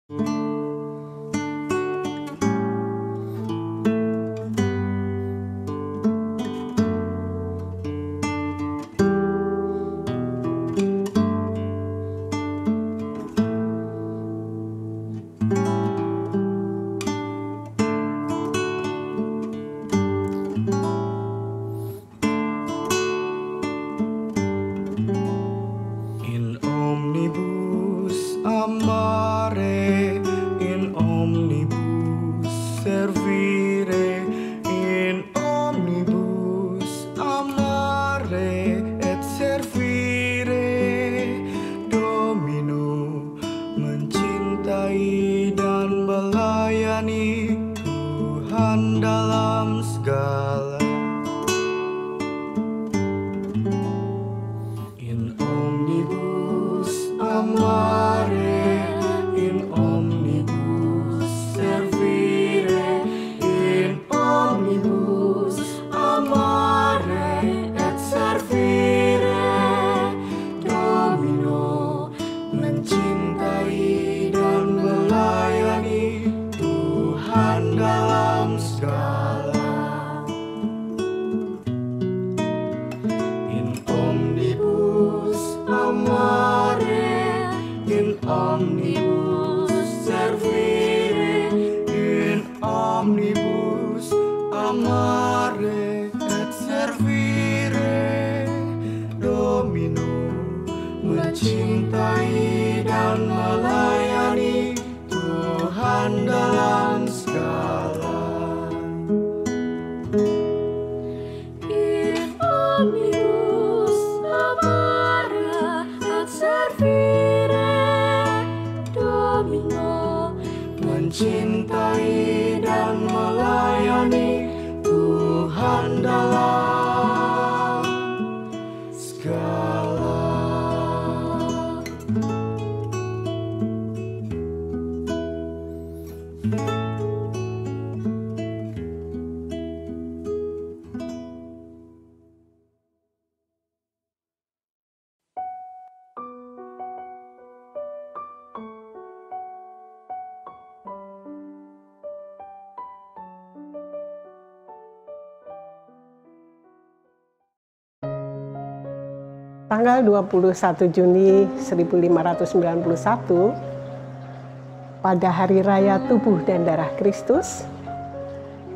In omnibus amare, in omnibus servire, in omnibus amare et servire. Domino mencintai dan melayani Tuhan dalam segala. In omnibus amare, in omnibus servire, in omnibus amare et servire. Domino mencintai dan melayani Tuhan dalam segala. In omnibus amare, in omnibus servire, in omnibus amare et servire. Domino mencintai dan melayani Tuhan dalam segala. In omnibus amare et servire. Domino Mencintai dan melayani Tuhan dalam segala. Tanggal 21 Juni 1591, pada hari raya tubuh dan darah Kristus,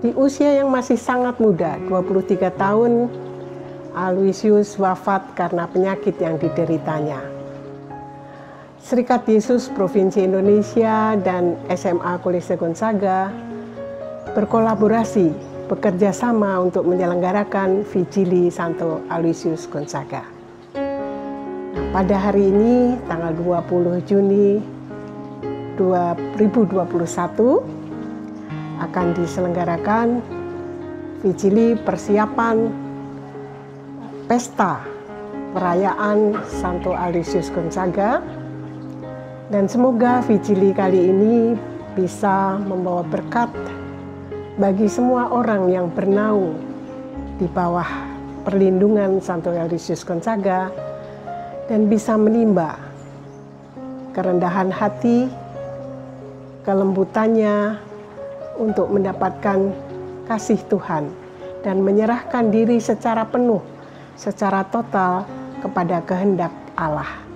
di usia yang masih sangat muda, 23 tahun, Aloysius wafat karena penyakit yang dideritanya. Serikat Yesus Provinsi Indonesia dan SMA Kolese Gonzaga berkolaborasi, bekerja sama untuk menyelenggarakan Vigili Santo Aloysius Gonzaga. Pada hari ini, tanggal 20 Juni 2021, akan diselenggarakan Vigili persiapan pesta perayaan Santo Aloysius Gonzaga, dan semoga Vigili kali ini bisa membawa berkat bagi semua orang yang bernaung di bawah perlindungan Santo Aloysius Gonzaga, dan bisa menimba kerendahan hati, kelembutannya untuk mendapatkan kasih Tuhan dan menyerahkan diri secara penuh, secara total kepada kehendak Allah.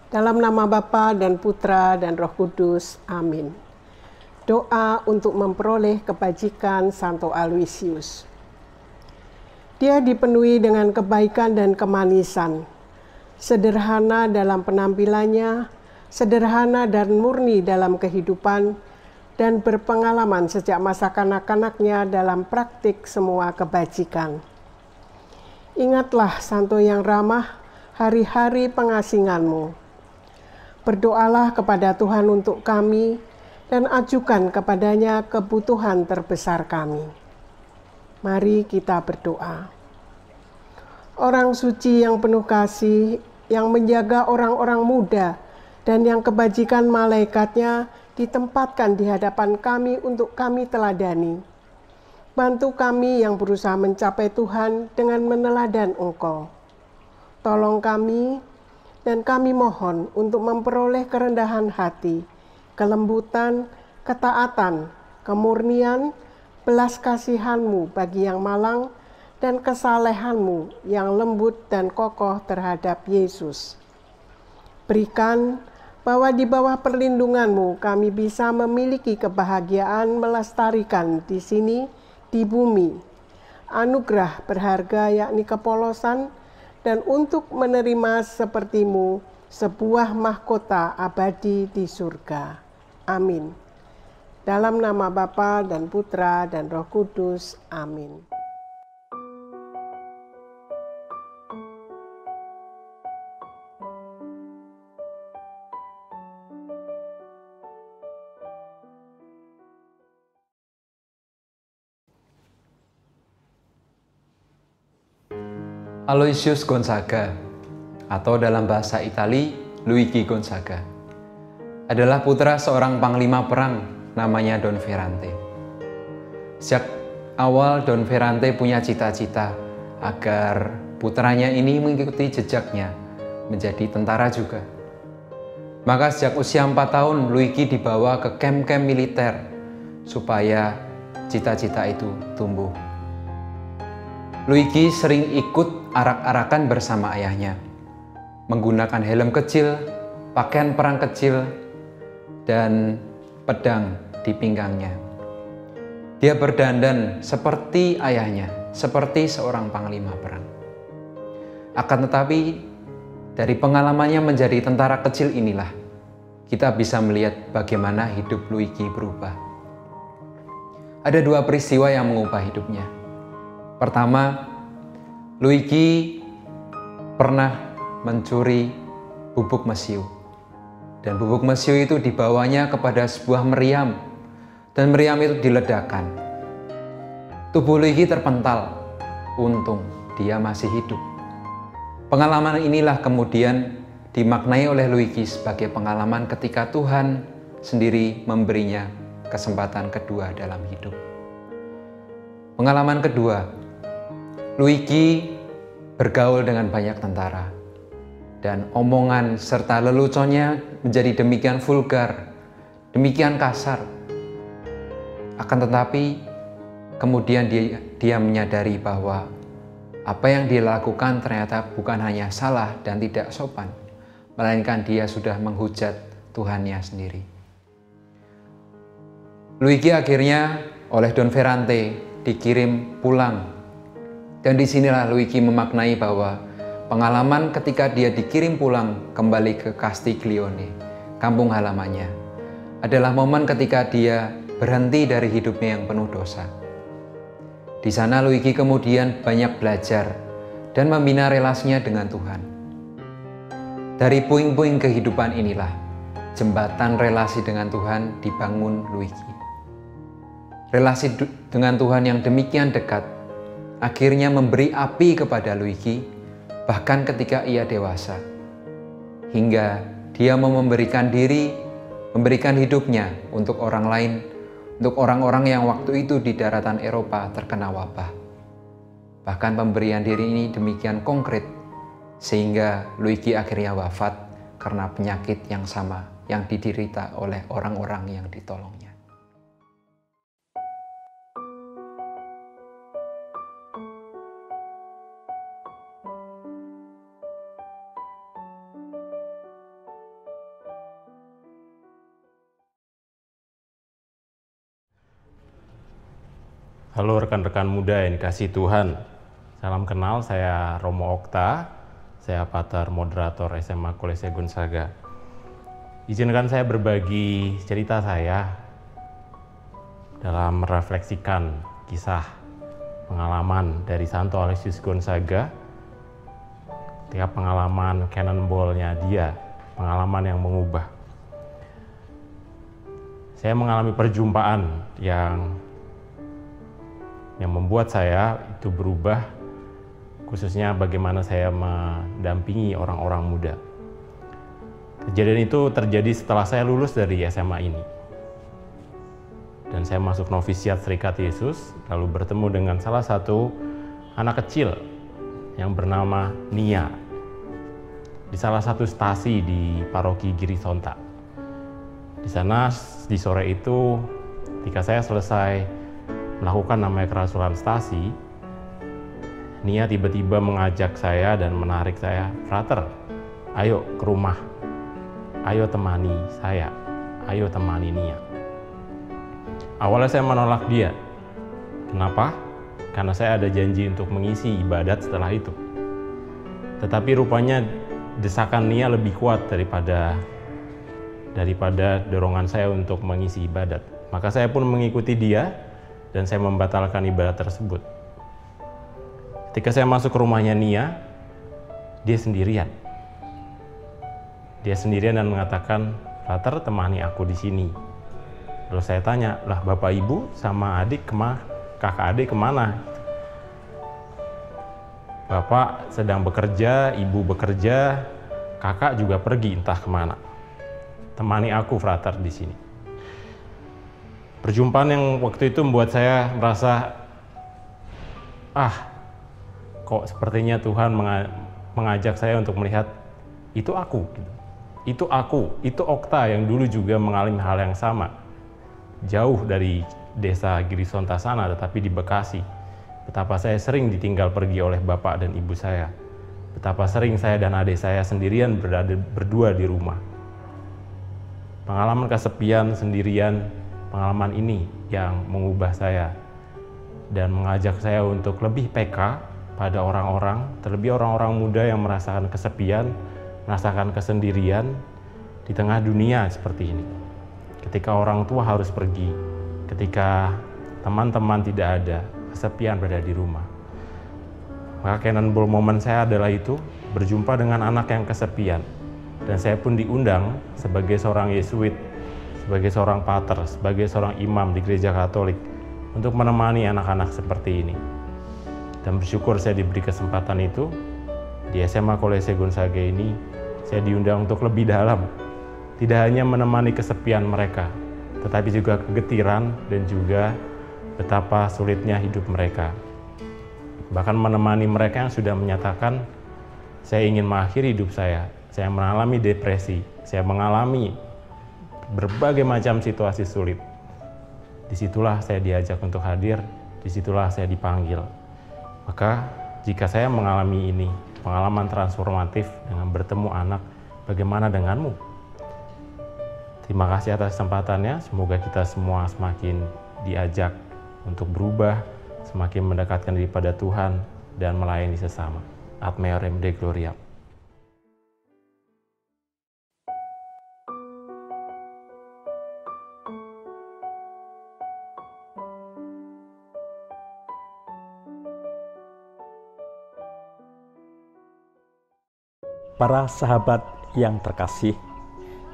Dalam nama Bapa dan Putra dan Roh Kudus, amin. Doa untuk memperoleh kebajikan Santo Aloysius. Dia dipenuhi dengan kebaikan dan kemanisan, sederhana dalam penampilannya, sederhana dan murni dalam kehidupan, dan berpengalaman sejak masa kanak-kanaknya dalam praktik semua kebajikan. Ingatlah Santo yang ramah, hari-hari pengasinganmu. Berdoalah kepada Tuhan untuk kami dan ajukan kepadanya kebutuhan terbesar kami. Mari kita berdoa. Orang suci yang penuh kasih, yang menjaga orang-orang muda dan yang kebajikan malaikatnya ditempatkan di hadapan kami untuk kami teladani. Bantu kami yang berusaha mencapai Tuhan dengan meneladan Engkau. Tolong kami, dan kami mohon untuk memperoleh kerendahan hati, kelembutan, ketaatan, kemurnian, belas kasihan-Mu bagi yang malang, dan kesalehan-Mu yang lembut dan kokoh terhadap Yesus. Berikan bahwa di bawah perlindungan-Mu kami bisa memiliki kebahagiaan melestarikan di sini, di bumi, anugerah berharga yakni kepolosan, dan untuk menerima seperti-Mu sebuah mahkota abadi di surga. Amin. Dalam nama Bapa dan Putra dan Roh Kudus. Amin. Aloysius Gonzaga, atau dalam bahasa Itali, Luigi Gonzaga, adalah putra seorang panglima perang namanya Don Ferrante. Sejak awal Don Ferrante punya cita-cita agar putranya ini mengikuti jejaknya menjadi tentara juga. Maka sejak usia 4 tahun, Luigi dibawa ke kamp-kamp militer supaya cita-cita itu tumbuh. Luigi sering ikut arak-arakan bersama ayahnya, menggunakan helm kecil, pakaian perang kecil, dan pedang di pinggangnya. Dia berdandan seperti ayahnya, seperti seorang panglima perang. Akan tetapi, dari pengalamannya menjadi tentara kecil inilah, kita bisa melihat bagaimana hidup Luigi berubah. Ada 2 peristiwa yang mengubah hidupnya. Pertama, Luigi pernah mencuri bubuk mesiu. Dan bubuk mesiu itu dibawanya kepada sebuah meriam. Dan meriam itu diledakkan. Tubuh Luigi terpental. Untung dia masih hidup. Pengalaman inilah kemudian dimaknai oleh Luigi sebagai pengalaman ketika Tuhan sendiri memberinya kesempatan kedua dalam hidup. Pengalaman kedua, Luigi bergaul dengan banyak tentara, dan omongan serta leluconnya menjadi demikian vulgar, demikian kasar. Akan tetapi, kemudian dia menyadari bahwa apa yang dia lakukan ternyata bukan hanya salah dan tidak sopan, melainkan dia sudah menghujat Tuhannya sendiri. Luigi akhirnya oleh Don Ferrante dikirim pulang. Dan disinilah Luigi memaknai bahwa pengalaman ketika dia dikirim pulang kembali ke Castiglione, kampung halamannya, adalah momen ketika dia berhenti dari hidupnya yang penuh dosa. Di sana Luigi kemudian banyak belajar dan membina relasinya dengan Tuhan. Dari puing-puing kehidupan inilah jembatan relasi dengan Tuhan dibangun Luigi. Relasi dengan Tuhan yang demikian dekat akhirnya memberi api kepada Luigi bahkan ketika ia dewasa, hingga dia mau memberikan diri, memberikan hidupnya untuk orang lain, untuk orang-orang yang waktu itu di daratan Eropa terkena wabah. Bahkan pemberian diri ini demikian konkret sehingga Luigi akhirnya wafat karena penyakit yang sama yang diderita oleh orang-orang yang ditolongnya. Halo rekan-rekan muda yang dikasihi Tuhan. Salam kenal, saya Romo Okta. Saya pater moderator SMA Kolese Gonzaga. Izinkan saya berbagi cerita saya dalam merefleksikan kisah pengalaman dari Santo Aloysius Gonzaga. Ketika pengalaman cannonball-nya dia, pengalaman yang mengubah. Saya mengalami perjumpaan yang membuat saya itu berubah, khususnya bagaimana saya mendampingi orang-orang muda. Kejadian itu terjadi setelah saya lulus dari SMA ini. Dan saya masuk novisiat Serikat Yesus, lalu bertemu dengan salah satu anak kecil yang bernama Nia di salah satu stasi di paroki Girisonta. Di sana di sore itu, ketika saya selesai melakukan namanya kerasulan stasi, Nia tiba-tiba mengajak saya dan menarik saya, "Frater, ayo ke rumah, ayo temani saya, ayo temani Nia." Awalnya saya menolak dia. Kenapa? Karena saya ada janji untuk mengisi ibadat setelah itu. Tetapi rupanya desakan Nia lebih kuat daripada dorongan saya untuk mengisi ibadat. Maka saya pun mengikuti dia dan saya membatalkan ibadat tersebut. Ketika saya masuk ke rumahnya Nia, dia sendirian. Dia sendirian dan mengatakan, "Frater, temani aku di sini." Lalu saya tanya, "Lah bapak ibu sama adik kakak adik kemana?" "Bapak sedang bekerja, ibu bekerja, kakak juga pergi entah kemana. Temani aku, frater, di sini." Perjumpaan yang waktu itu membuat saya merasa, kok sepertinya Tuhan mengajak saya untuk melihat itu aku. Itu aku, itu Okta yang dulu juga mengalami hal yang sama. Jauh dari desa Girisonta sana, tetapi di Bekasi. Betapa saya sering ditinggal pergi oleh bapak dan ibu saya. Betapa sering saya dan adik saya sendirian berdua di rumah. Pengalaman kesepian sendirian, pengalaman ini yang mengubah saya dan mengajak saya untuk lebih peka pada orang-orang, terlebih orang-orang muda yang merasakan kesepian, merasakan kesendirian di tengah dunia seperti ini. Ketika orang tua harus pergi, ketika teman-teman tidak ada, kesepian berada di rumah. Maka cannonball moment saya adalah itu, berjumpa dengan anak yang kesepian. Dan saya pun diundang sebagai seorang Yesuit, sebagai seorang pater, sebagai seorang imam di gereja Katolik untuk menemani anak-anak seperti ini. Dan bersyukur saya diberi kesempatan itu. Di SMA Kolese Gonzaga ini, saya diundang untuk lebih dalam. Tidak hanya menemani kesepian mereka, tetapi juga kegetiran dan juga betapa sulitnya hidup mereka. Bahkan menemani mereka yang sudah menyatakan, "Saya ingin mengakhiri hidup saya mengalami depresi, saya mengalami berbagai macam situasi sulit." Disitulah saya diajak untuk hadir, disitulah saya dipanggil. Maka jika saya mengalami ini, pengalaman transformatif dengan bertemu anak, bagaimana denganmu? Terima kasih atas kesempatannya, semoga kita semua semakin diajak untuk berubah, semakin mendekatkan diri pada Tuhan, dan melayani sesama. Ad Maiorem Dei Gloria. Para sahabat yang terkasih,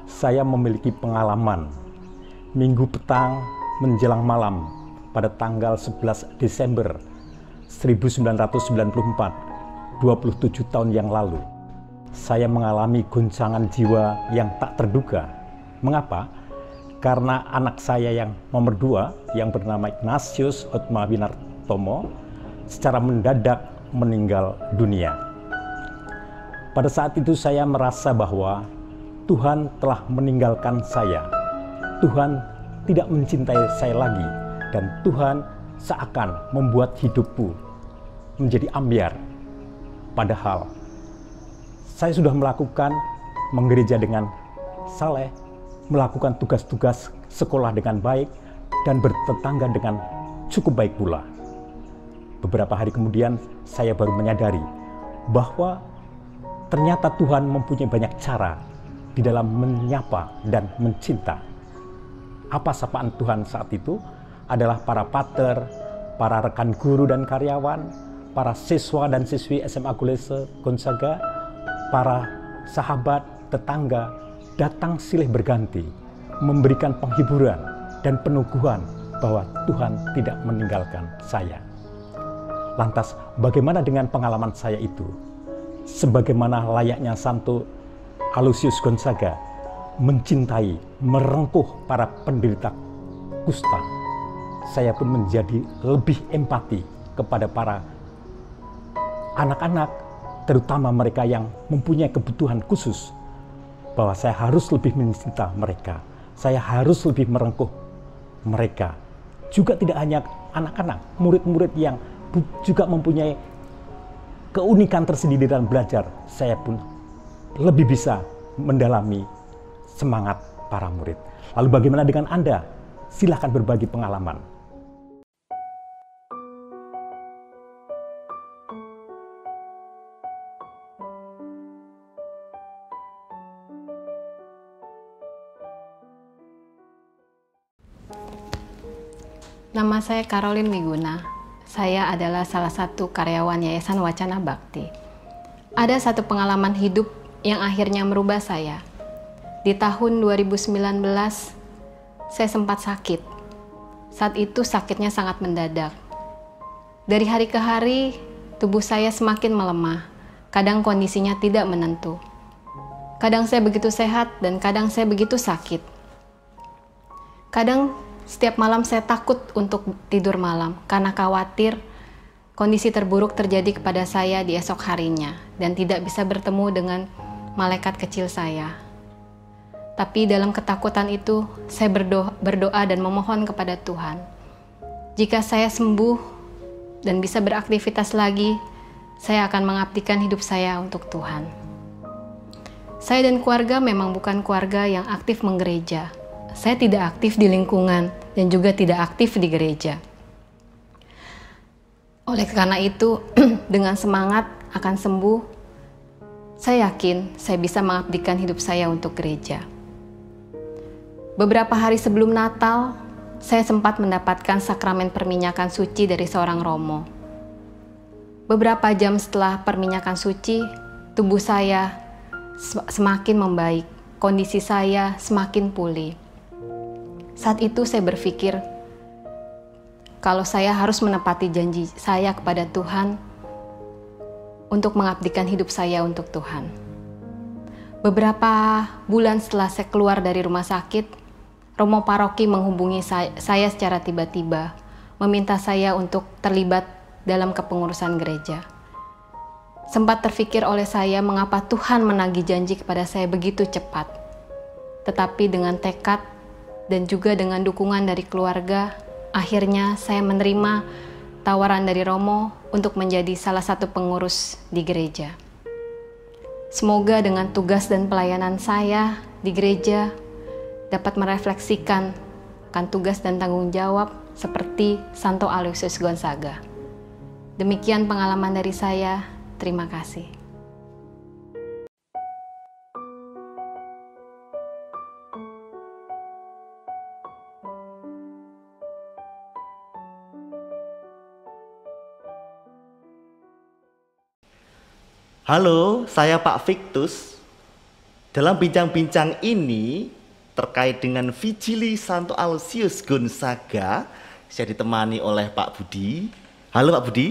saya memiliki pengalaman minggu petang menjelang malam pada tanggal 11 Desember 1994, 27 tahun yang lalu. Saya mengalami goncangan jiwa yang tak terduga. Mengapa? Karena anak saya yang nomor 2 yang bernama Ignatius Otmawinartomo secara mendadak meninggal dunia. Pada saat itu saya merasa bahwa Tuhan telah meninggalkan saya. Tuhan tidak mencintai saya lagi. Dan Tuhan seakan membuat hidupku menjadi ambyar. Padahal saya sudah melakukan menggereja dengan saleh, melakukan tugas-tugas sekolah dengan baik, dan bertetangga dengan cukup baik pula. Beberapa hari kemudian saya baru menyadari bahwa ternyata Tuhan mempunyai banyak cara di dalam menyapa dan mencinta. Apa sapaan Tuhan saat itu adalah para pater, para rekan guru dan karyawan, para siswa dan siswi SMA Kolese Gonzaga, para sahabat, tetangga, datang silih berganti, memberikan penghiburan dan peneguhan bahwa Tuhan tidak meninggalkan saya. Lantas, bagaimana dengan pengalaman saya itu? Sebagaimana layaknya Santo Aloysius Gonzaga mencintai, merengkuh para penderita kusta, saya pun menjadi lebih empati kepada para anak-anak, terutama mereka yang mempunyai kebutuhan khusus, bahwa saya harus lebih mencinta mereka, saya harus lebih merengkuh mereka. Juga tidak hanya anak-anak, murid-murid yang juga mempunyai keunikan tersendiri dalam belajar, saya pun lebih bisa mendalami semangat para murid. Lalu bagaimana dengan Anda? Silahkan berbagi pengalaman. Nama saya Caroline Miguna. Saya adalah salah satu karyawan Yayasan Wacana Bakti. Ada satu pengalaman hidup yang akhirnya merubah saya. Di tahun 2019, saya sempat sakit. Saat itu sakitnya sangat mendadak. Dari hari ke hari, tubuh saya semakin melemah. Kadang kondisinya tidak menentu. Kadang saya begitu sehat dan kadang saya begitu sakit. Kadang setiap malam saya takut untuk tidur malam karena khawatir kondisi terburuk terjadi kepada saya di esok harinya dan tidak bisa bertemu dengan malaikat kecil saya. Tapi dalam ketakutan itu, saya berdoa dan memohon kepada Tuhan. Jika saya sembuh dan bisa beraktivitas lagi, saya akan mengabdikan hidup saya untuk Tuhan. Saya dan keluarga memang bukan keluarga yang aktif menggereja. Saya tidak aktif di lingkungan dan juga tidak aktif di gereja. Oleh karena itu, dengan semangat akan sembuh, saya yakin saya bisa mengabdikan hidup saya untuk gereja. Beberapa hari sebelum Natal, saya sempat mendapatkan sakramen perminyakan suci dari seorang romo. Beberapa jam setelah perminyakan suci, tubuh saya semakin membaik, kondisi saya semakin pulih. Saat itu saya berpikir, kalau saya harus menepati janji saya kepada Tuhan untuk mengabdikan hidup saya untuk Tuhan. Beberapa bulan setelah saya keluar dari rumah sakit, Romo Paroki menghubungi saya secara tiba-tiba, meminta saya untuk terlibat dalam kepengurusan gereja. Sempat terfikir oleh saya mengapa Tuhan menagih janji kepada saya begitu cepat. Tetapi dengan tekad dan juga dengan dukungan dari keluarga, akhirnya saya menerima tawaran dari Romo untuk menjadi salah satu pengurus di gereja. Semoga dengan tugas dan pelayanan saya di gereja dapat merefleksikan kan tugas dan tanggung jawab seperti Santo Aloysius Gonzaga. Demikian pengalaman dari saya. Terima kasih. Halo, saya Pak Victus. Dalam bincang-bincang ini terkait dengan Vigili Santo Aloysius Gonzaga, saya ditemani oleh Pak Budi. Halo Pak Budi.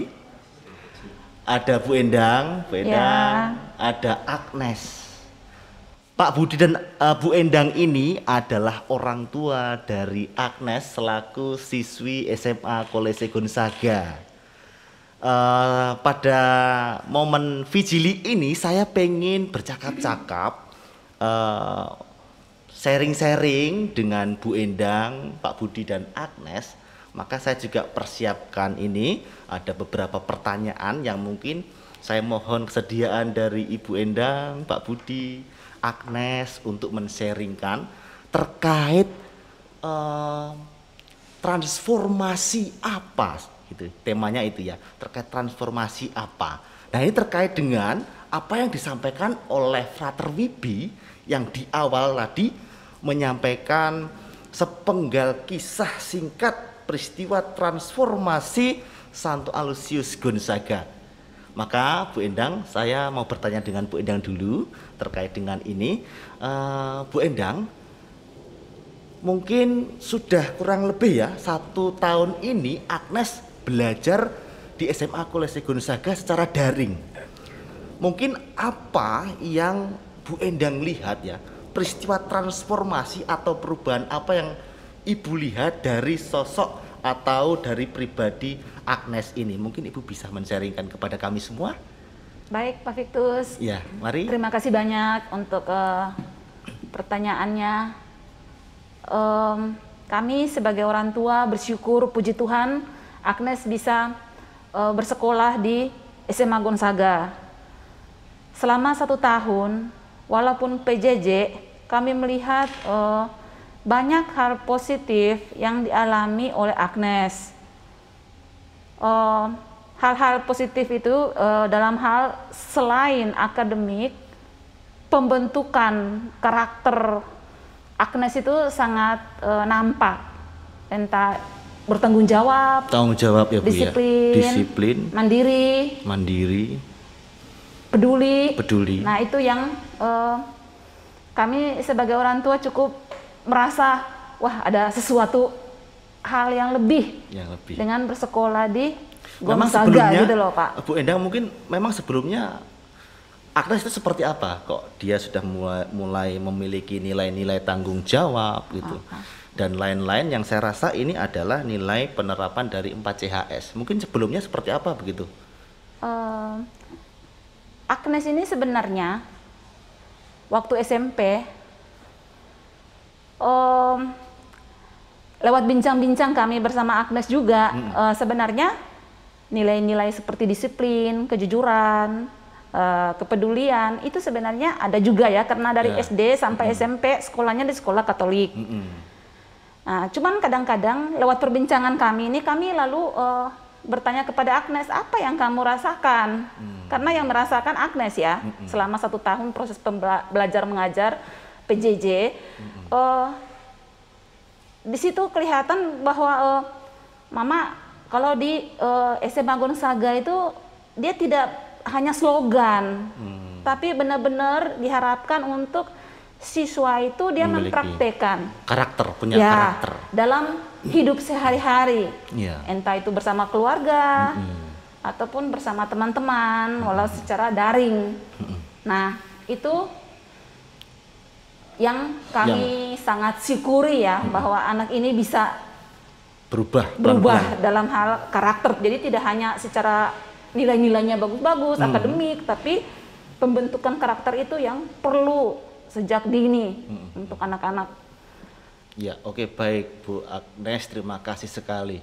Ada Bu Endang, ya. Ada Agnes. Pak Budi dan Bu Endang ini adalah orang tua dari Agnes selaku siswi SMA Kolese Gonzaga. Pada momen Vigili ini saya pengen bercakap-cakap, sharing-sharing dengan Bu Endang, Pak Budi dan Agnes. Maka saya juga persiapkan ini, ada beberapa pertanyaan yang mungkin saya mohon kesediaan dari Ibu Endang, Pak Budi, Agnes untuk men-sharingkan terkait transformasi apa gitu. Temanya itu ya, terkait transformasi apa. Nah, ini terkait dengan apa yang disampaikan oleh Frater Wibi yang di awal tadi menyampaikan sepenggal kisah singkat peristiwa transformasi Santo Aloysius Gonzaga. Maka Bu Endang, saya mau bertanya dengan Bu Endang dulu terkait dengan ini. Bu Endang, mungkin sudah kurang lebih ya 1 tahun ini Agnes belajar di SMA Kolese Gonzaga secara daring. Mungkin apa yang Bu Endang lihat ya, peristiwa transformasi atau perubahan apa yang Ibu lihat dari sosok atau dari pribadi Agnes ini? Mungkin Ibu bisa men-sharingkan kepada kami semua. Baik, Pak Victus. Ya, mari. Terima kasih banyak untuk pertanyaannya. Kami sebagai orang tua bersyukur, puji Tuhan, Agnes bisa bersekolah di SMA Gonzaga. Selama 1 tahun, walaupun PJJ, kami melihat banyak hal positif yang dialami oleh Agnes. Hal-hal positif itu dalam hal selain akademik, pembentukan karakter Agnes itu sangat nampak. Entah bertanggung jawab, ya Bu, disiplin, disiplin, mandiri, peduli. Nah itu yang kami sebagai orang tua cukup merasa wah ada sesuatu hal yang lebih dengan bersekolah di Gonzaga gitu loh Pak. Bu Endang, mungkin memang sebelumnya Agnes itu seperti apa? Kok dia sudah mulai memiliki nilai-nilai tanggung jawab gitu. Dan lain-lain yang saya rasa ini adalah nilai penerapan dari 4CHS. Mungkin sebelumnya seperti apa begitu? Agnes ini sebenarnya waktu SMP lewat bincang-bincang kami bersama Agnes juga sebenarnya nilai-nilai seperti disiplin, kejujuran, kepedulian itu sebenarnya ada juga ya, karena dari SD sampai SMP sekolahnya di sekolah Katolik. Nah, cuman kadang-kadang lewat perbincangan kami ini kami lalu bertanya kepada Agnes, apa yang kamu rasakan? Karena yang merasakan Agnes ya selama 1 tahun proses belajar mengajar PJJ. Di situ kelihatan bahwa Mama kalau di SMA Gonzaga itu dia tidak hanya slogan, tapi benar-benar diharapkan untuk siswa itu dia mempraktekkan punya karakter dalam hidup sehari-hari, entah itu bersama keluarga ataupun bersama teman-teman, walau secara daring. Nah itu yang kami sangat syukuri ya, bahwa anak ini bisa berubah dalam hal karakter. Jadi tidak hanya secara nilai-nilainya bagus-bagus, akademik, tapi pembentukan karakter itu yang perlu sejak dini untuk anak-anak. Ya, oke, baik Bu Agnes, terima kasih sekali.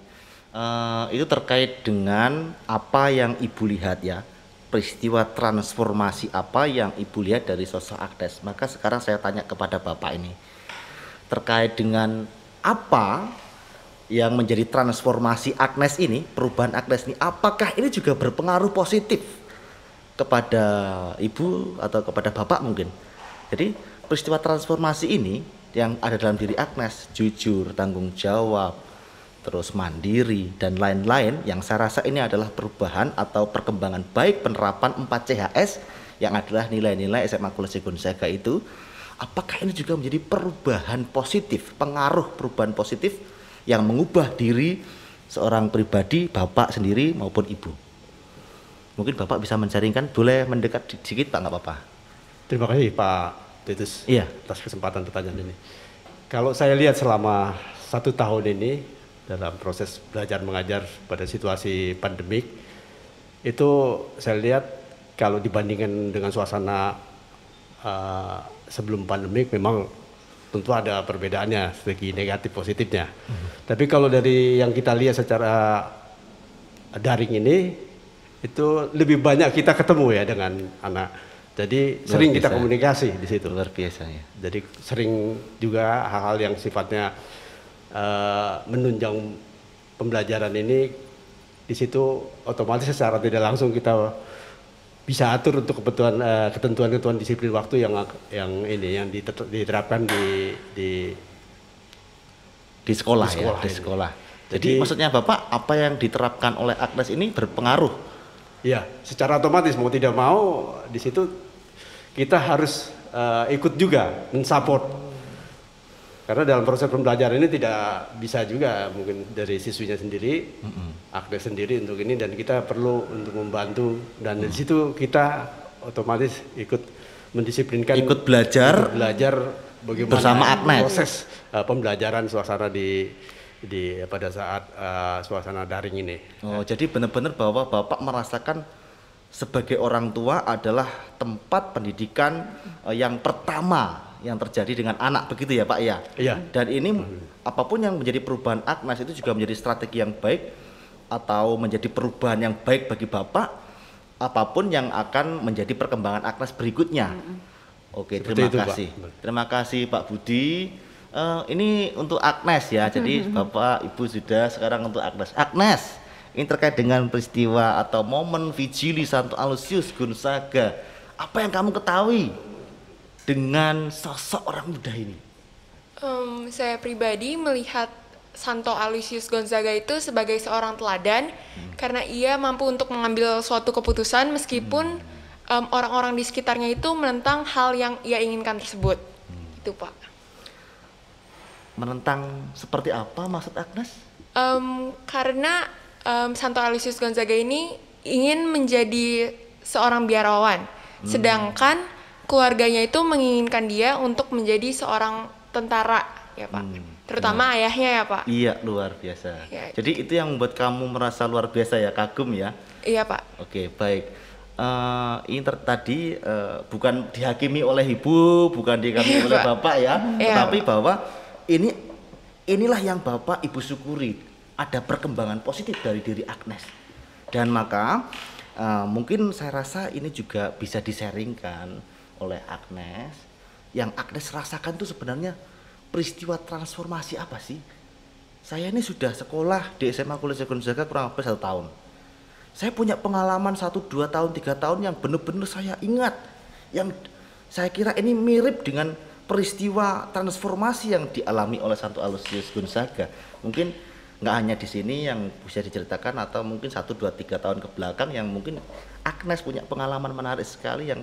Itu terkait dengan apa yang Ibu lihat ya, peristiwa transformasi apa yang Ibu lihat dari sosok Agnes. Maka sekarang saya tanya kepada Bapak ini, terkait dengan apa yang menjadi transformasi Agnes ini, perubahan Agnes ini, apakah ini juga berpengaruh positif kepada Ibu atau kepada Bapak mungkin? Jadi peristiwa transformasi ini yang ada dalam diri Agnes, jujur, tanggung jawab, terus mandiri, dan lain-lain, yang saya rasa ini adalah perubahan atau perkembangan baik penerapan 4CHS yang adalah nilai-nilai SMA Kolese Gonzaga itu. Apakah ini juga menjadi perubahan positif, pengaruh perubahan positif yang mengubah diri seorang pribadi, Bapak sendiri maupun Ibu? Mungkin Bapak bisa menjaringkan, boleh mendekat sedikit Pak, nggak apa-apa. Terima kasih Pak Titus atas kesempatan pertanyaan ini. Kalau saya lihat selama 1 tahun ini dalam proses belajar mengajar pada situasi pandemik, itu saya lihat kalau dibandingkan dengan suasana sebelum pandemik memang tentu ada perbedaannya segi negatif positifnya. Tapi kalau dari yang kita lihat secara daring ini, itu lebih banyak kita ketemu ya dengan anak. Jadi sering kita komunikasi di situ. Luar biasa ya. Jadi sering juga hal-hal yang sifatnya menunjang pembelajaran ini, di situ otomatis secara tidak langsung kita bisa atur untuk ketentuan-ketentuan disiplin waktu yang diterapkan di sekolah. Jadi maksudnya Bapak, apa yang diterapkan oleh Agnes ini berpengaruh? Ya, secara otomatis mau tidak mau di situ kita harus ikut juga mensupport. Karena dalam proses pembelajaran ini tidak bisa juga mungkin dari siswinya sendiri, Agnes sendiri untuk ini, dan kita perlu untuk membantu, dan di situ kita otomatis ikut mendisiplinkan ikut belajar bagaimana bersama Agnes. proses pembelajaran suasana di pada saat suasana daring ini. Oh, jadi benar-benar bahwa Bapak merasakan sebagai orang tua adalah tempat pendidikan yang pertama yang terjadi dengan anak, begitu ya Pak ya? Iya. Dan ini apapun yang menjadi perubahan Agnes itu juga menjadi strategi yang baik atau menjadi perubahan yang baik bagi Bapak, apapun yang akan menjadi perkembangan Agnes berikutnya. Oke, Seperti terima itu, kasih. Pak. Terima kasih Pak Budi. Ini untuk Agnes ya, jadi Bapak Ibu sudah, sekarang untuk Agnes. Agnes, ini terkait dengan peristiwa atau momen Vigili Santo Aloysius Gonzaga. Apa yang kamu ketahui dengan sosok orang muda ini? Saya pribadi melihat Santo Aloysius Gonzaga itu sebagai seorang teladan karena ia mampu untuk mengambil suatu keputusan meskipun orang-orang di sekitarnya itu menentang hal yang ia inginkan tersebut. Itu Pak. Menentang seperti apa maksud Agnes? Karena Santo Aloysius Gonzaga ini ingin menjadi seorang biarawan, sedangkan keluarganya itu menginginkan dia untuk menjadi seorang tentara, ya Pak. Terutama ayahnya ya Pak. Iya, luar biasa. Ya. Jadi itu yang membuat kamu merasa luar biasa ya, kagum ya? Iya Pak. Oke, baik. Ini tadi bukan dihakimi oleh ibu, bukan dihakimi oleh bapak ya, tetapi bahwa inilah yang bapak ibu syukuri, ada perkembangan positif dari diri Agnes. Dan maka mungkin saya rasa ini juga bisa disaringkan oleh Agnes. Yang Agnes rasakan itu sebenarnya peristiwa transformasi apa sih? Saya ini sudah sekolah di SMA Kolese Gonzaga kurang lebih 1 tahun. Saya punya pengalaman 1, 2 tahun, 3 tahun yang benar-benar saya ingat, yang saya kira ini mirip dengan peristiwa transformasi yang dialami oleh Santo Aloysius Gonzaga. Mungkin nggak hanya di sini yang bisa diceritakan, atau mungkin 1, 2, 3 tahun ke belakang yang mungkin Agnes punya pengalaman menarik sekali yang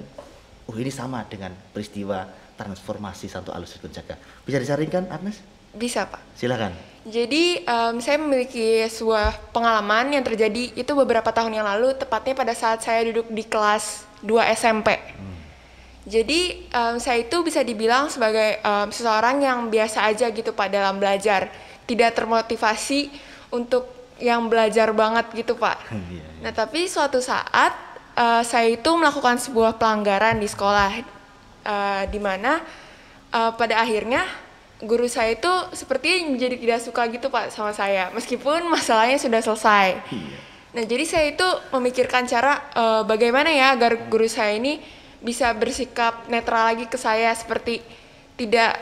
ini sama dengan peristiwa transformasi Santo Aloysius Gonzaga. Bisa disaringkan Agnes? Bisa Pak. Silakan. Jadi saya memiliki sebuah pengalaman yang terjadi itu beberapa tahun yang lalu, tepatnya pada saat saya duduk di kelas 2 SMP. Jadi saya itu bisa dibilang sebagai seseorang yang biasa aja gitu Pak dalam belajar, tidak termotivasi untuk yang belajar banget gitu Pak. Nah tapi suatu saat saya itu melakukan sebuah pelanggaran di sekolah, di mana pada akhirnya guru saya itu sepertinya menjadi tidak suka gitu Pak sama saya, meskipun masalahnya sudah selesai. Nah jadi saya itu memikirkan cara bagaimana ya agar guru saya ini bisa bersikap netral lagi ke saya, seperti tidak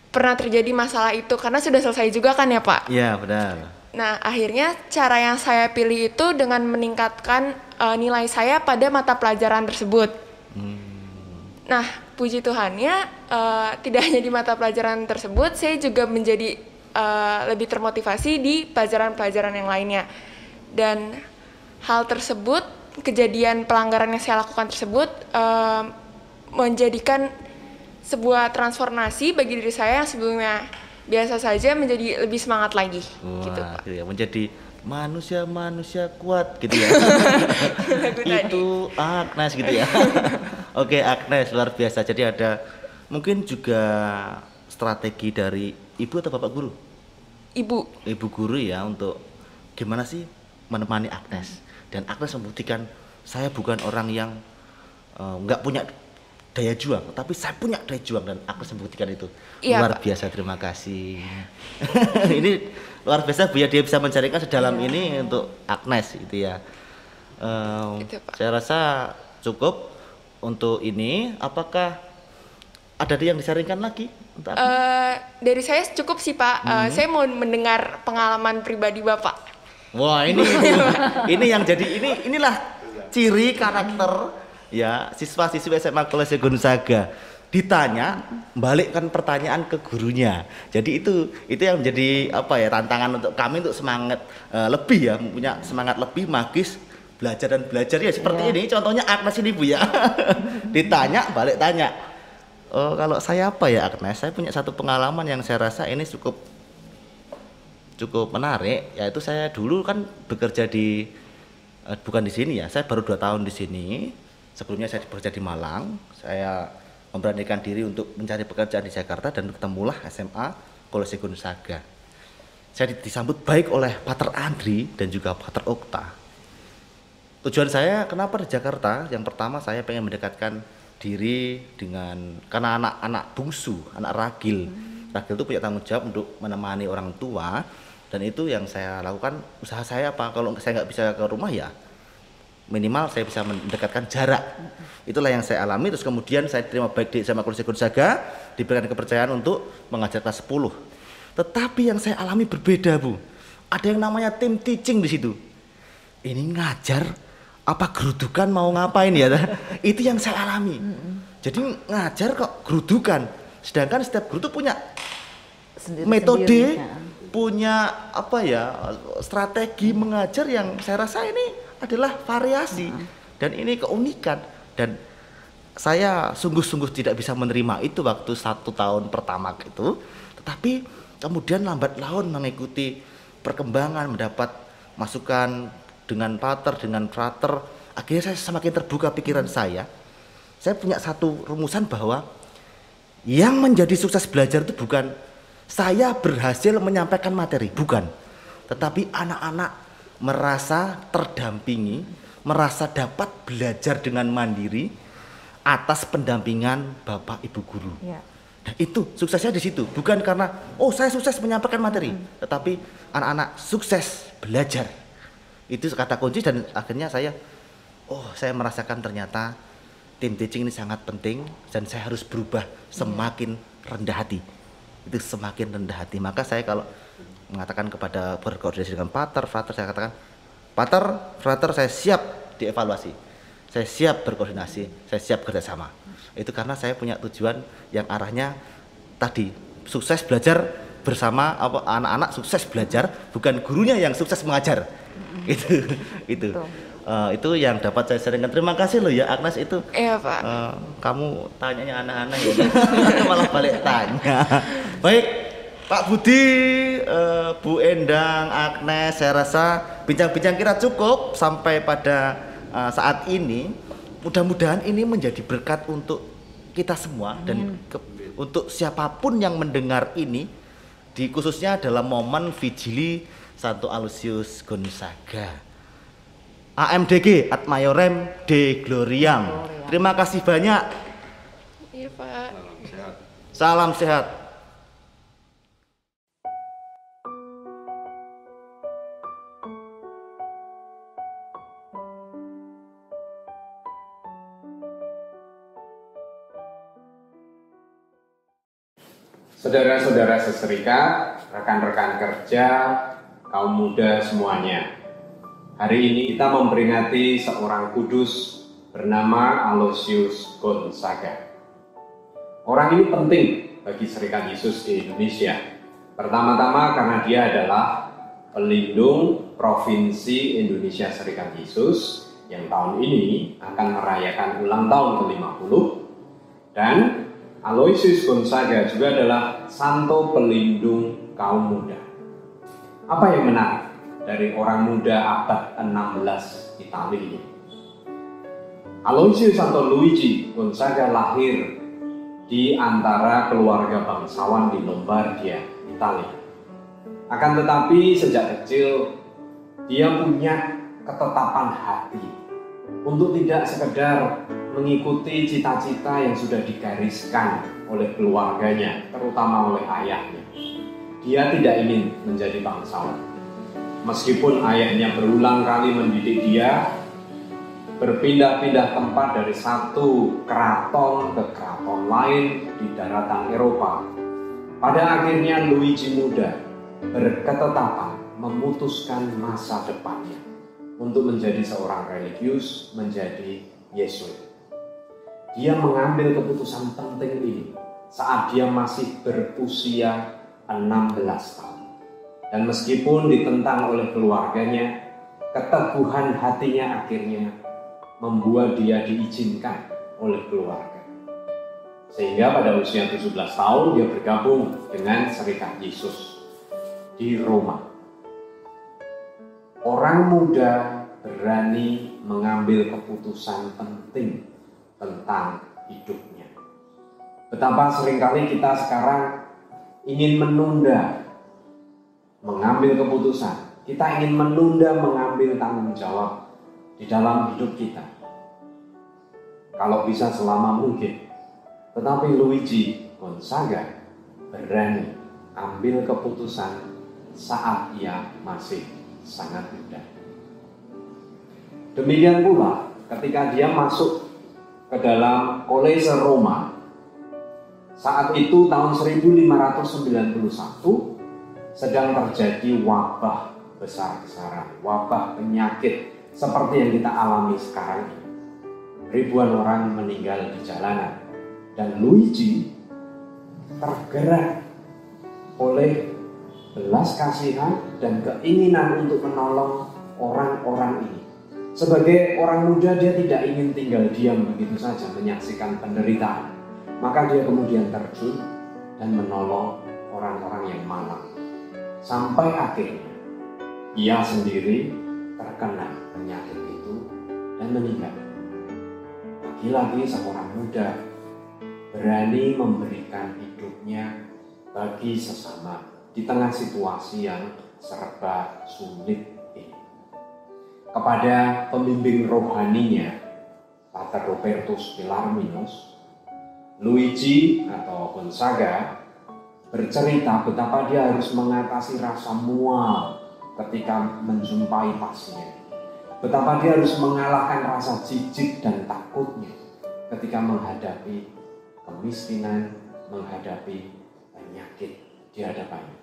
pernah terjadi masalah itu, karena sudah selesai juga kan ya Pak? Iya benar. Nah akhirnya cara yang saya pilih itu dengan meningkatkan nilai saya pada mata pelajaran tersebut. Nah puji Tuhannya tidak hanya di mata pelajaran tersebut, saya juga menjadi lebih termotivasi di pelajaran-pelajaran yang lainnya. Dan hal tersebut, kejadian pelanggaran yang saya lakukan tersebut menjadikan sebuah transformasi bagi diri saya yang sebelumnya biasa saja menjadi lebih semangat lagi. Wah, gitu Pak. ya, menjadi manusia kuat gitu ya. Itu Agnes gitu ya. Oke Agnes, luar biasa. Jadi ada mungkin juga strategi dari ibu atau bapak guru? Ibu guru ya, untuk gimana sih menemani Agnes. Dan Agnes membuktikan saya bukan orang yang nggak punya daya juang, tapi saya punya daya juang, dan Agnes membuktikan itu. Iya, luar Pak. biasa, terima kasih. Ini luar biasa Bu ya, dia bisa mencarikan sedalam ini untuk Agnes itu ya. Gitu, Pak. Saya rasa cukup untuk ini. Apakah ada yang disaringkan lagi untuk Agnes? Dari saya cukup sih Pak. Saya mau mendengar pengalaman pribadi Bapak. Wah ini yang jadi inilah ciri karakter ya siswa-siswi SMA Kolese Gonzaga. Ditanya, balikkan pertanyaan ke gurunya. Jadi itu yang menjadi apa ya, tantangan untuk kami untuk semangat lebih ya, punya semangat lebih magis belajar dan belajar ya seperti ini. Contohnya Agnes ini Bu ya. Ditanya, balik tanya. Oh, kalau saya apa ya Agnes? Saya punya satu pengalaman yang saya rasa ini cukup menarik, yaitu saya dulu kan bekerja di bukan di sini ya, saya baru 2 tahun di sini Sebelumnya saya bekerja di Malang, saya memberanikan diri untuk mencari pekerjaan di Jakarta dan ketemulah SMA Kolese Gonzaga. Saya disambut baik oleh Pater Andri dan juga Pater Okta. Tujuan saya kenapa di Jakarta? Yang pertama saya pengen mendekatkan diri dengan, karena anak-anak bungsu, anak ragil. Ragil itu punya tanggung jawab untuk menemani orang tua, dan itu yang saya lakukan. Usaha saya apa? Kalau saya nggak bisa ke rumah ya minimal saya bisa mendekatkan jarak. Itulah yang saya alami. Terus kemudian saya terima baik di SMA Kolese Gonzaga, diberikan kepercayaan untuk mengajar kelas 10. Tetapi yang saya alami berbeda, Bu. Ada yang namanya tim teaching di situ. Ini ngajar apa gerudukan mau ngapain ya? Itu yang saya alami. Jadi ngajar kok gerudukan. Sedangkan setiap guru itu punya metode, punya apa ya, strategi mengajar yang saya rasa ini adalah variasi dan ini keunikan, dan saya sungguh-sungguh tidak bisa menerima itu waktu 1 tahun pertama itu. Tetapi kemudian lambat laun mengikuti perkembangan, mendapat masukan dengan pater, dengan frater, akhirnya saya semakin terbuka pikiran saya. Saya punya satu rumusan bahwa yang menjadi sukses belajar itu bukan saya berhasil menyampaikan materi, bukan, tetapi anak-anak merasa terdampingi, merasa dapat belajar dengan mandiri atas pendampingan Bapak Ibu guru. Ya. Nah, itu suksesnya di situ, bukan karena saya sukses menyampaikan materi, tetapi anak-anak sukses belajar. Itu kata kunci, dan akhirnya saya merasakan ternyata tim teaching ini sangat penting dan saya harus berubah semakin rendah hati. Itu semakin rendah hati. Maka saya kalau mengatakan kepada berkoordinasi dengan pater, frater, saya katakan, pater, frater, saya siap dievaluasi, saya siap berkoordinasi, saya siap kerjasama. Itu karena saya punya tujuan yang arahnya tadi, sukses belajar bersama anak-anak, sukses belajar, bukan gurunya yang sukses mengajar. Itu yang dapat saya sharingkan. Terima kasih loh ya Agnes, itu. Iya Pak. Kamu tanyanya aneh-aneh ya, malah balik tanya. Baik. Pak Budi, Bu Endang, Agnes, saya rasa bincang-bincang kita cukup sampai pada saat ini. Mudah-mudahan ini menjadi berkat untuk kita semua dan untuk siapapun yang mendengar ini, khususnya dalam momen Vigili Santo Aloysius Gonzaga. AMDG, Ad Maiorem Dei Gloriam. Terima kasih banyak. Iya Pak. Salam sehat. Saudara-saudara seserikat, rekan-rekan kerja, kaum muda semuanya. Hari ini kita memperingati seorang kudus bernama Aloysius Gonzaga. Orang ini penting bagi Serikat Yesus di Indonesia. Pertama-tama karena dia adalah pelindung Provinsi Indonesia Serikat Yesus yang tahun ini akan merayakan ulang tahun ke-50, dan Aloysius Gonzaga juga adalah santo pelindung kaum muda. Apa yang menarik dari orang muda abad 16 Italia ini? Aloysius Santo Luigi Gonzaga lahir di antara keluarga bangsawan di Lombardia, Italia. Akan tetapi sejak kecil dia punya ketetapan hati untuk tidak sekedar mengikuti cita-cita yang sudah digariskan oleh keluarganya, terutama oleh ayahnya. Dia tidak ingin menjadi bangsawan. Meskipun ayahnya berulang kali mendidik dia, berpindah-pindah tempat dari satu keraton ke keraton lain di daratan Eropa. Pada akhirnya Luigi muda berketetapan memutuskan masa depannya untuk menjadi seorang religius, menjadi Yesuit. Dia mengambil keputusan penting ini saat dia masih berusia 16 tahun. Dan meskipun ditentang oleh keluarganya, keteguhan hatinya akhirnya membuat dia diizinkan oleh keluarga. Sehingga pada usia 17 tahun dia bergabung dengan Serikat Yesus di Roma. Orang muda berani mengambil keputusan penting tentang hidupnya. Betapa seringkali kita sekarang ingin menunda mengambil keputusan. Kita ingin menunda mengambil tanggung jawab di dalam hidup kita. Kalau bisa selama mungkin. Tetapi Luigi Gonzaga berani ambil keputusan saat ia masih sangat muda. Demikian pula ketika dia masuk ke dalam Kolese Roma, saat itu tahun 1591 sedang terjadi wabah besar-besaran, wabah penyakit seperti yang kita alami sekarang ini. Ribuan orang meninggal di jalanan, dan Luigi tergerak oleh belas kasihan dan keinginan untuk menolong orang-orang ini. Sebagai orang muda, dia tidak ingin tinggal diam begitu saja menyaksikan penderitaan. Maka dia kemudian terjun dan menolong orang-orang yang malang. Sampai akhirnya ia sendiri terkena penyakit itu dan meninggal. Lagi-lagi seorang muda berani memberikan hidupnya bagi sesama di tengah situasi yang serba sulit ini. Kepada pembimbing rohaninya, Pater Robertus Pillarminus, Luigi atau Gonzaga bercerita betapa dia harus mengatasi rasa mual ketika menjumpai pasien. Betapa dia harus mengalahkan rasa jijik dan takutnya ketika menghadapi kemiskinan, menghadapi penyakit di hadapannya.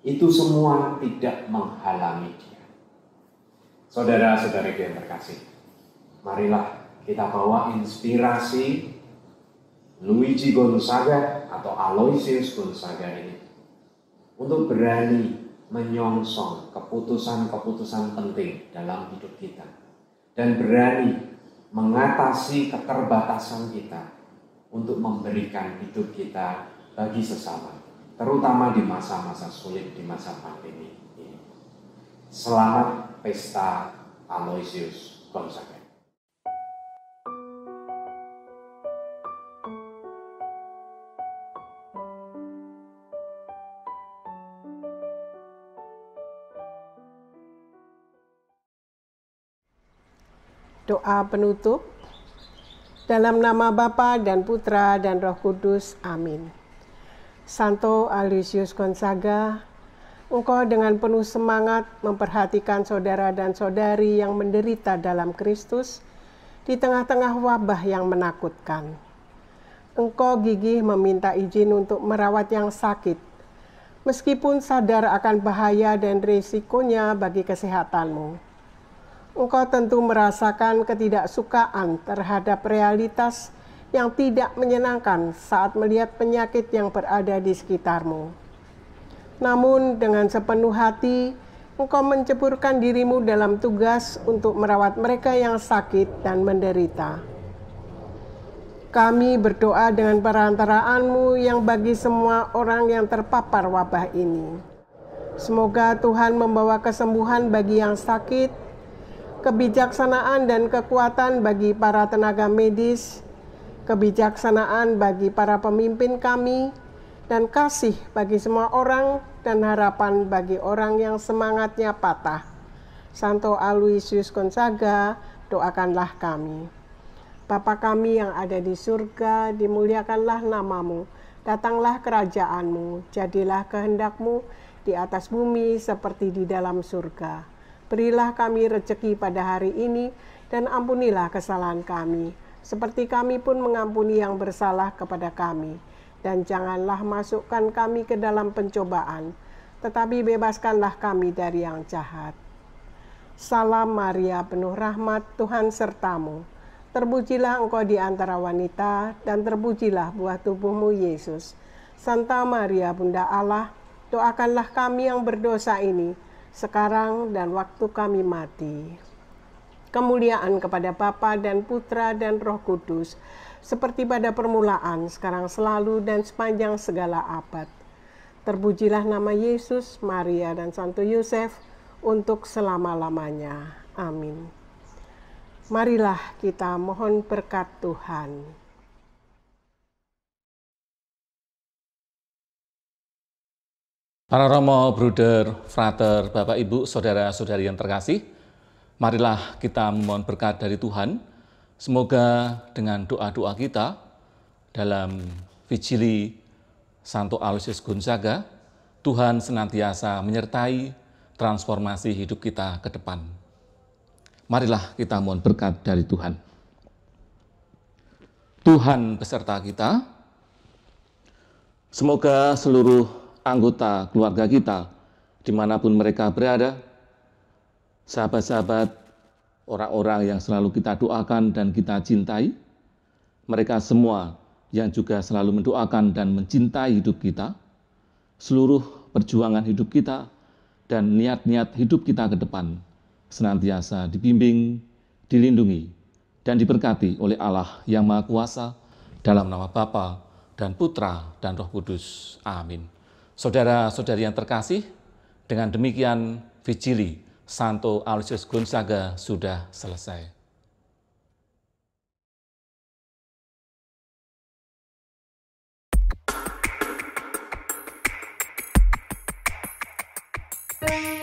Itu semua tidak menghalangi dia. Saudara-saudari yang terkasih, marilah kita bawa inspirasi Luigi Gonzaga atau Aloysius Gonzaga ini untuk berani menyongsong keputusan-keputusan penting dalam hidup kita dan berani mengatasi keterbatasan kita untuk memberikan hidup kita bagi sesama, terutama di masa-masa sulit, di masa pandemi ini. Selamat Pesta Aloysius Gonzaga. Doa penutup. Dalam nama Bapa dan Putra dan Roh Kudus. Amin. Santo Aloysius Gonzaga, Engkau dengan penuh semangat memperhatikan saudara dan saudari yang menderita dalam Kristus di tengah-tengah wabah yang menakutkan. Engkau gigih meminta izin untuk merawat yang sakit, meskipun sadar akan bahaya dan risikonya bagi kesehatanmu. Engkau tentu merasakan ketidaksukaan terhadap realitas yang tidak menyenangkan saat melihat penyakit yang berada di sekitarmu. Namun dengan sepenuh hati, Engkau menceburkan dirimu dalam tugas untuk merawat mereka yang sakit dan menderita. Kami berdoa dengan perantaraanmu yang bagi semua orang yang terpapar wabah ini. Semoga Tuhan membawa kesembuhan bagi yang sakit, kebijaksanaan dan kekuatan bagi para tenaga medis, kebijaksanaan bagi para pemimpin kami, dan kasih bagi semua orang dan harapan bagi orang yang semangatnya patah. Santo Aloysius Gonzaga, doakanlah kami. Bapa kami yang ada di surga, dimuliakanlah namamu, datanglah kerajaanmu, jadilah kehendakmu di atas bumi seperti di dalam surga. Berilah kami rezeki pada hari ini, dan ampunilah kesalahan kami, seperti kami pun mengampuni yang bersalah kepada kami. Dan janganlah masukkan kami ke dalam pencobaan, tetapi bebaskanlah kami dari yang jahat. Salam Maria, penuh rahmat, Tuhan sertamu. Terpujilah engkau di antara wanita, dan terpujilah buah tubuhmu, Yesus. Santa Maria, Bunda Allah, doakanlah kami yang berdosa ini, sekarang dan waktu kami mati. Kemuliaan kepada Bapa dan Putra dan Roh Kudus, seperti pada permulaan, sekarang selalu dan sepanjang segala abad. Terpujilah nama Yesus, Maria dan Santo Yosef untuk selama-lamanya. Amin. Marilah kita mohon berkat Tuhan. Para romo, bruder, frater, bapak, ibu, saudara-saudari yang terkasih, marilah kita memohon berkat dari Tuhan. Semoga dengan doa-doa kita dalam Vigili Santo Aloysius Gonzaga, Tuhan senantiasa menyertai transformasi hidup kita ke depan. Marilah kita mohon berkat dari Tuhan. Tuhan beserta kita. Semoga seluruh anggota keluarga kita, dimanapun mereka berada, sahabat-sahabat, orang-orang yang selalu kita doakan dan kita cintai, mereka semua yang juga selalu mendoakan dan mencintai hidup kita, seluruh perjuangan hidup kita, dan niat-niat hidup kita ke depan, senantiasa dibimbing, dilindungi, dan diberkati oleh Allah yang Maha Kuasa, dalam nama Bapa dan Putra dan Roh Kudus. Amin. Saudara-saudari yang terkasih, dengan demikian Vigili Santo Aloysius Gonzaga sudah selesai. Thank you.